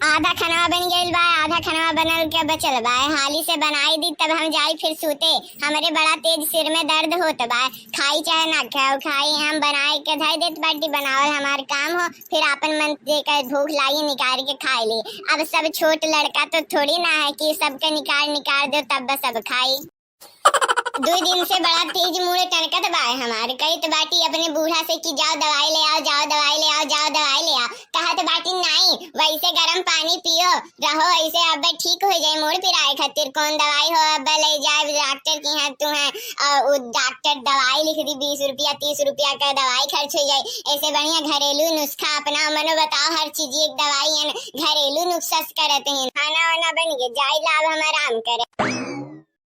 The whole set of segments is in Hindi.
आधा खाना बन गइल बा, आधा खाना बनल के बचल बा। हाली से बनाई दी तब हम जाई फिर सूते। हमरे बड़ा तेज सिर में दर्द होत बा। खाई चाहे ना खाओ, खाई हम बनाए के धर देत बाटी। बनावल हमार काम हो, फिर आपन मन जेकर भूख लागी निकाल के खाई ली। अब सब छोट लड़का तो थोड़ी ना है कि सबके निकाल दो तब सब खाई। 2 दिन से बड़ा तेज मुंह टनकत बा हमारे। कई तो बाटी अपने बूढ़ा से कि जाओ दवाई ले आओ, जाओ दवाई ले आओ, जाओ दवाई ले आओ। कहत बाटी नहीं, वैसे गरम पानी पियो रहो, ऐसे अब ठीक हो जाए। मोड़ पिराए खातिर कौन दवाई हो, अब ले जाए डॉक्टर की है तू है। डॉक्टर दवाई लिख दी, 20 रुपया 30 रुपया का दवाई खर्च हो जाए। ऐसे बढ़िया घरेलू नुस्खा अपना मनो बताओ। हर चीज एक दवाई है, घरेलू नुस्खा करते हैं। खाना वाना बन गया, जाए लाभ हम आराम करे।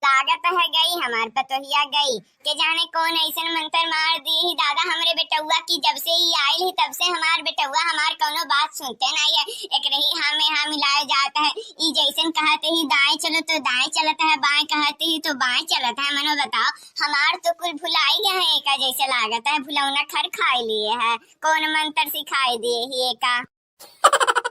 लागत है गई हमार पतोहिया गई के जाने कौन ऐसन मंत्र मार दी ही दादा हमरे बेटुआ की। जब से ही आई ही तब से हमार बेटुआ हमार कोनो बात सुनते नहीं है। एक रही हाँ मिलाया जाता है। ई जैसन कहते ही दाएं चलो तो दाएं चलता है, बाएं कहते ही तो बाएं चलता है। मनो बताओ हमार तो कुल भुलाई गए है। एका जैसे लागत है भुलौना खर खाई लिए है। कौन मंत्र सिखाई दिए ही एका।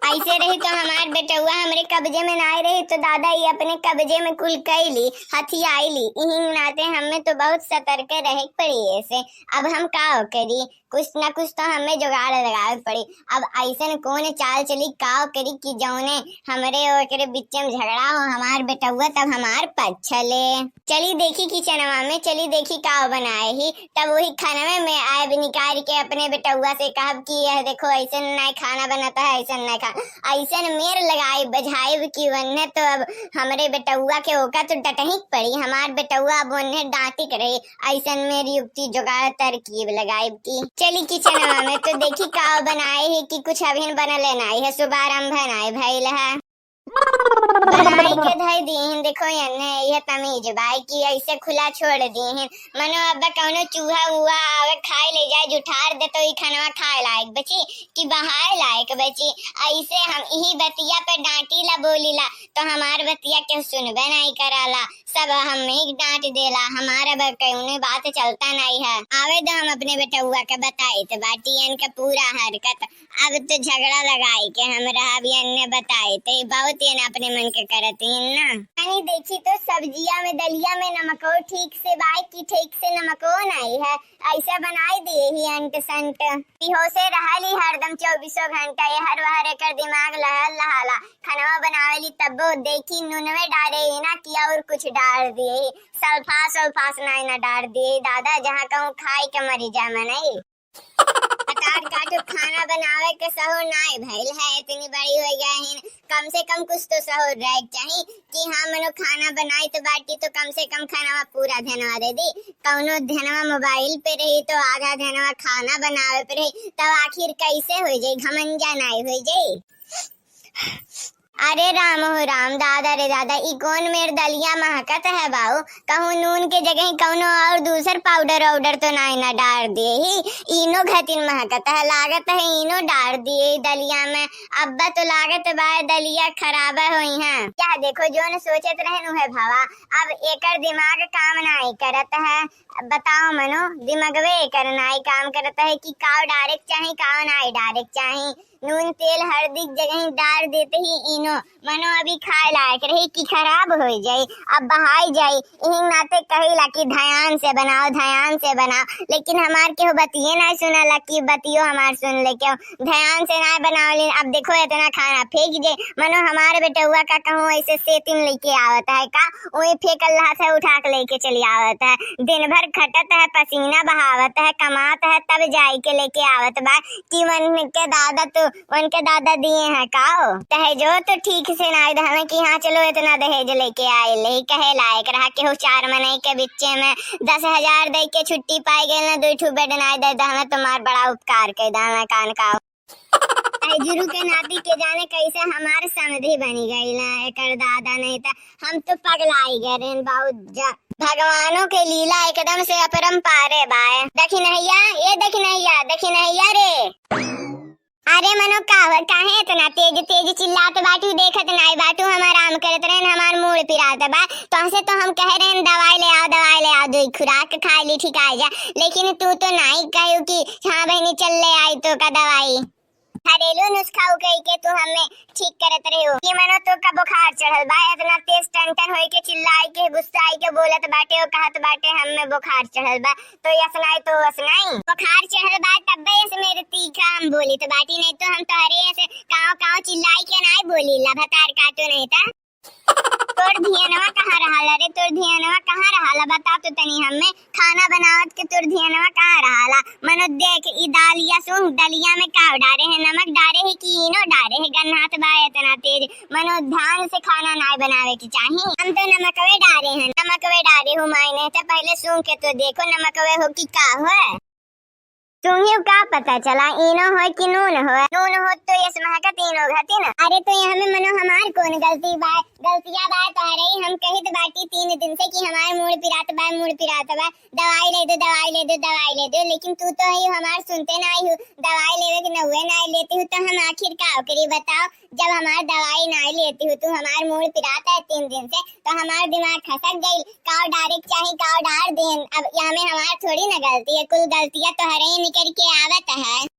ऐसे रही तो हमार बेटुआ हमरे कब्जे में ना रही तो दादा ये अपने कब्जे में कुल कैली हथियाई ली। इही नाते हमें तो बहुत सतर्क रहे पड़ी। ऐसे अब हम का करी, कुछ न कुछ तो हमें जुगाड़ लगावे पड़ी। अब ऐसे कौन चाल चली का करी कि जौने हमरे ओकरे बीच में झगड़ा हो हमार बेटुआ तब हमार पक्ष ले। चली देखी किचनवा में, चली देखी का बनाए ही। तब वही खाना में आए निकाल के अपने बेटुआ से कहा कि यह देखो ऐसे नहीं खाना बनाता है, ऐसे नहीं खा। ऐसे मेर लगाई बजाई की वन्ने तो अब हमरे बेटुआ के ओका तो डटही पड़ी। हमार बेटुआ अब उन्हें डांटी रही। ऐसे मेरी युक्ति जुगाड़ तरकीब लगाई की। चली किचन में तो देखी का बनाए ही कि कुछ अभी बनले नहीं है। सुबह बनाए भइल है बनाई के धई दीन। देखो यह तमीज बाई की ऐसे खुला छोड़ दीन। मनो अब कौनो चूहा हुआ आवे खाए ले जाए जुठार दे तो ई खानवा खाए लायक बची कि बहाए लायक बची। ऐसे हम यही बतिया पे डांटी ला बोली ला तो हमार बतिया के सुनबे नहीं कराला। सब हम ही डांट देला। हमारा कौनो बात चलता नहीं है। आवे तो हम अपने बेटुआ के बताए तो बाटी इनका पूरा हरकत। अब तो झगड़ा लगाई के हम रहा भी अन्य बताए थे बहुत ये ना अपने मन के करते हैं ना। यानी देखी तो सब्जिया में दलिया में नमको ठीक से बाई की ठीक से नमको नहीं है। ऐसा बनाई दिए ही अंट संट हो से रहली हरदम 24 घंटा। ये हर वहर एक दिमाग लहल लहाला। खाना बनावेली तब देखी नून में डाले ही ना किया और कुछ डाल दिए। सल्फास नहीं ना डाल दिए। दादा जहाँ कहूँ खाई के मरी जा नहीं। पटाट काटो खाना बनावे के सहूर नाय भइल है। इतनी बड़ी हो गए हैं, कम से कम कुछ तो सहूर रह चाहिए कि हाँ मनो खाना बनाई तो बाटी तो कम से कम खाना पूरा ध्यानवा दे दी। कौनो ध्यानवा मोबाइल पे रही तो आधा ध्यानवा खाना बनावे पे रही। तब आखिर कैसे हो जाये, घमंजा नहीं हो जाये। अरे राम हो राम, दादा रे दादा ई कौन मेर दलिया महकत है बाऊ। कहूँ नून के जगह कौनो और दूसर पाउडर वाउडर तो नहीं ना डाल दिए ही। इनो घटिन महकत है, लागत है इनो डाल दिए दलिया में। अब्बा तो लागत बा दलिया खराब हुई है। क्या देखो जो न सोचत रहनु है भावा। अब एकर दिमाग काम नहीं करत है। बताओ मनो दिमागवे एकर नहीं काम करत है कि काव डायरेक्ट चाहिए काव नहीं डायरेक्ट चाहिए। नून तेल हल्दी जगह डाल देते ही इनो मनो अभी खाए लायक रही कि खराब हो जाये। अब बहाई जाये। यही नाते कहिला कि ध्यान से बनाओ ध्यान से बनाओ। लेकिन हमार के बतिये नहीं सुनला कि बतियो हमार सुन ले क्यों ध्यान से नहीं बनाओ। अब देखो इतना खाना फेंक दे। मनो हमारे बेटुआ का कहूँ ऐसे सेतिन लेके आवत है का वही फेंक अल्लाह से उठा के लेके चली आवत है। दिन भर खटत है, पसीना बहावत है, कमात है, तब जाई के लेके आवत बा कि उनके दादा तो उनके दादा दिए हैं का दहेजो तो ठीक से ना हमें कि हाँ चलो इतना दहेज लेके आए ले कहे लायक रहा के हो। 4 महीने के बिच्चे में 10,000 दे के छुट्टी पाई गई ना 2 बेड नहीं दे हमें तुम्हार बड़ा उपकार के दाना कान का जुरू के नाती के जाने कैसे हमारे समझी बनी गई ना एकर दादा नहीं था। हम तो पगलाई गए बहुत। भगवानों के लीला एकदम से अपरंपार है बाय। देखी नैया ये देखी नैया रे। अरे मनो काहे इतना तेज चिल्लात बाटू देखत नहीं बाटू। हम आराम करत रहे हमार मूड पिरात बा तो तो हम कह रहे दवाई ले आओ 2 खुराक खा ली ठीक आ जा। लेकिन तू तो नहीं कहू कि हाँ बहनी चल ले आई तो का दवाई घरेलू नुस्खा कह के तू हमें ठीक करत कहत रहे हो कि मनो तो का बुखार चढ़ल बा, इतना तेज टन होई के चिल्लाई के गुस्साई के बोलत बाटे और कहत बाटे हमें बुखार चढ़ल बा। तो यसनाई तो असनाई बुखार चढ़ल बा तब्बे ऐसे मेरे तीखा हम बोली तो बाटी, नहीं तो हम तोहरे ऐसे काव काव चिल्लाई के नहीं बोली ला भतार काटो नहीं था। तोर धियनवा कहाँ रहाला रे, तोर धियनवा कहाँ रहाला बता तो तनी हमें खाना बनावत के तोर धियनवा कहाँ रहाला। मनो देख ई दालिया सुन, दलिया में का डारे है, नमक डारे है कि इनो डारे है, गन्हात बा इतना तेज। मनो ध्यान से खाना ना बनावे की चाहिए, हम तो नमकवे डारे हैं, नमकवे डारे हो मायने तो पहले सुन के तो देखो नमकवे हो कि का हो। तुम्हें का पता चला इनो हो कि नून हो, नून हो तो ये महका तीनों घाती ना। अरे तो यहाँ में मनो हमार कौन गलती बा, गलतियां बा तो रही हम कहित बाटी 3 दिन से कि हमारे मूड पिरात बा, दवाई ले दो दवाई ले दो दवाई ले दो, लेकिन तू तो ही हमार सुनते ना ही, दवाई लेवे के नहुए ना लेती हूँ तो हम आखिर का करी बताओ। जब हमार दवाई ना लेती हूँ तो हमार मूड पिराता है 3 दिन से, तो हमार दिमाग खसक गई, काव डायरेक्ट चाहिए काव डार देन। अब यहाँ में हमार थोड़ी ना गलती है, कुल गलतियां तो हरे निकल के आवत है।